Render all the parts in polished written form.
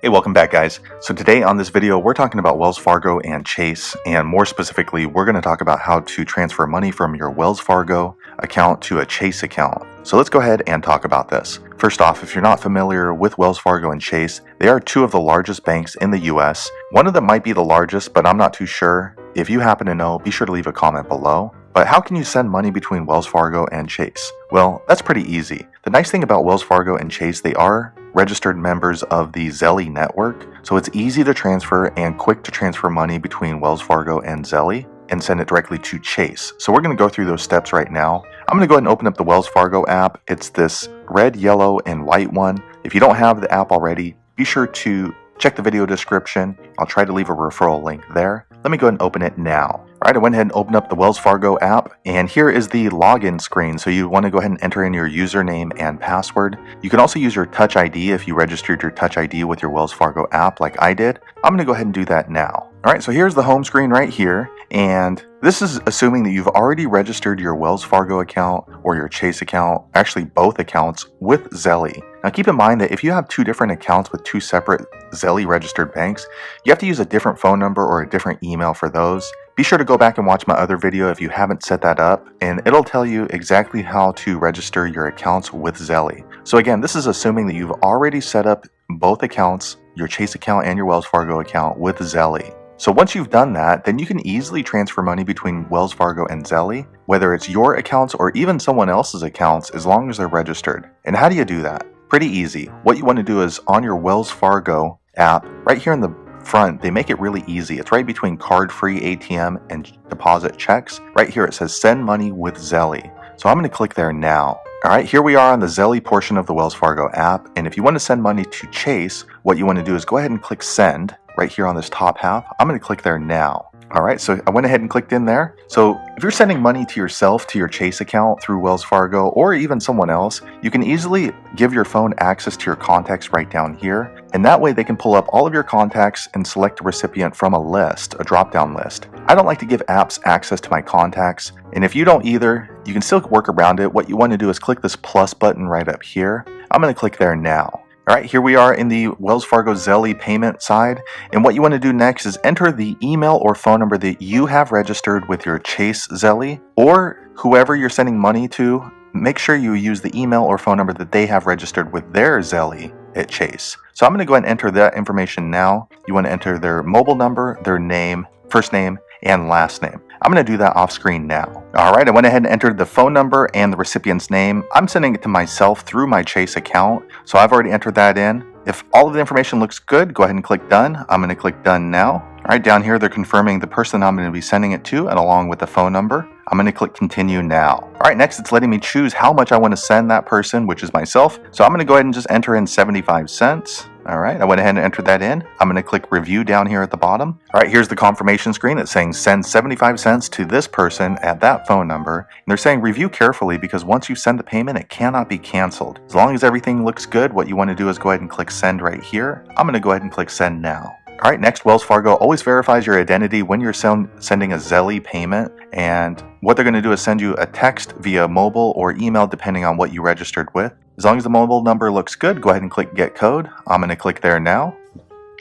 Hey, welcome back guys. So today on this video, we're talking about Wells Fargo and Chase, and more specifically, we're going to talk about how to transfer money from your Wells Fargo account to a Chase account. So let's go ahead and talk about this. First off, if you're not familiar with Wells Fargo and Chase, they are two of the largest banks in the US. One of them might be the largest, but I'm not too sure. If you happen to know, be sure to leave a comment below. But how can you send money between Wells Fargo and Chase? Well, that's pretty easy. The nice thing about Wells Fargo and Chase, they are registered members of the Zelle network, so it's easy to transfer and quick to transfer money between Wells Fargo and Zelle and send it directly to Chase. So we're going to go through those steps right now. I'm going to go ahead and open up the Wells Fargo app. It's this red, yellow, and white one. If you don't have the app already, be sure to check the video description. I'll try to leave a referral link there. Let me go ahead and open it now. All right, I went ahead and opened up the Wells Fargo app, and here is the login screen. So you want to go ahead and enter in your username and password. You can also use your Touch ID if you registered your Touch ID with your Wells Fargo app like I did. I'm going to go ahead and do that now. All right, so here's the home screen right here, and this is assuming that you've already registered your Wells Fargo account or your Chase account, actually both accounts, with Zelle. Now keep in mind that if you have two different accounts with two separate Zelle registered banks, you have to use a different phone number or a different email for those. Be sure to go back and watch my other video if you haven't set that up, and it'll tell you exactly how to register your accounts with Zelle. So again, this is assuming that you've already set up both accounts, your Chase account and your Wells Fargo account, with Zelle. So once you've done that, then you can easily transfer money between Wells Fargo and Zelle, whether it's your accounts or even someone else's accounts, as long as they're registered. And how do you do that? Pretty easy. What you want to do is on your Wells Fargo app, right here in the front, they make it really easy. It's right between card-free ATM and deposit checks. Right here it says send money with Zelle. So I'm going to click there now. All right, here we are on the Zelle portion of the Wells Fargo app. And if you want to send money to Chase, what you want to do is go ahead and click send right here on this top half. I'm going to click there now. All right, so I went ahead and clicked in there. So if you're sending money to yourself, to your Chase account through Wells Fargo, or even someone else, you can easily give your phone access to your contacts right down here. And that way they can pull up all of your contacts and select a recipient from a list, a drop-down list. I don't like to give apps access to my contacts. And if you don't either, you can still work around it. What you want to do is click this plus button right up here. I'm going to click there now. All right, here we are in the Wells Fargo Zelle payment side. And what you want to do next is enter the email or phone number that you have registered with your Chase Zelle, or whoever you're sending money to. Make sure you use the email or phone number that they have registered with their Zelle at Chase. So I'm going to go ahead and enter that information now. You want to enter their mobile number, their name, first name, and last name. I'm going to do that off screen now. All right, I went ahead and entered the phone number and the recipient's name. I'm sending it to myself through my Chase account, so I've already entered that in. If all of the information looks good, go ahead and click done. I'm going to click done now. All right, down here they're confirming the person I'm going to be sending it to and along with the phone number. I'm going to click continue now. All right, next it's letting me choose how much I want to send that person, which is myself. So I'm going to go ahead and just enter in 75 cents. All right, I went ahead and entered that in. I'm going to click review down here at the bottom. All right, here's the confirmation screen. It's saying send 75 cents to this person at that phone number. And they're saying review carefully because once you send the payment, it cannot be canceled. As long as everything looks good, what you want to do is go ahead and click send right here. I'm going to go ahead and click send now. All right, next, Wells Fargo always verifies your identity when you're sending a Zelle payment. And what they're going to do is send you a text via mobile or email depending on what you registered with. As long as the mobile number looks good, go ahead and click get code. I'm going to click there now.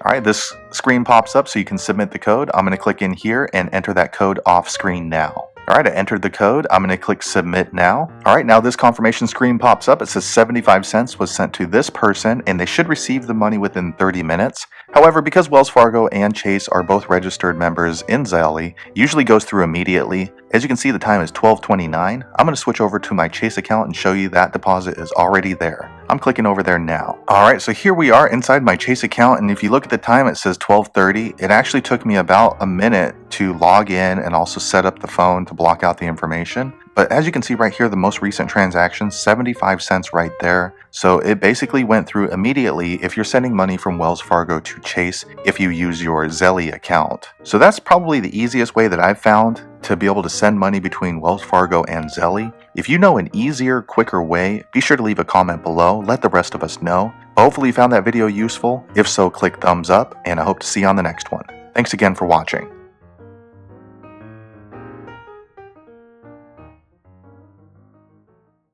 All right, this screen pops up so you can submit the code. I'm going to click in here and enter that code off screen now. All right, I entered the code. I'm going to click submit now. All right, now this confirmation screen pops up. It says 75 cents was sent to this person and they should receive the money within 30 minutes. However, because Wells Fargo and Chase are both registered members in Zelle, usually goes through immediately. As you can see, the time is 12:29. I'm going to switch over to my Chase account and show you that deposit is already there. I'm clicking over there now. All right, so here we are inside my Chase account, and if you look at the time, it says 12:30. It actually took me about a minute to log in and also set up the phone to block out the information. But as you can see right here, the most recent transaction, 75 cents right there. So it basically went through immediately if you're sending money from Wells Fargo to Chase if you use your Zelle account. So that's probably the easiest way that I've found to be able to send money between Wells Fargo and Zelle. If you know an easier, quicker way, be sure to leave a comment below. Let the rest of us know. Hopefully you found that video useful. If so, click thumbs up, and I hope to see you on the next one. Thanks again for watching.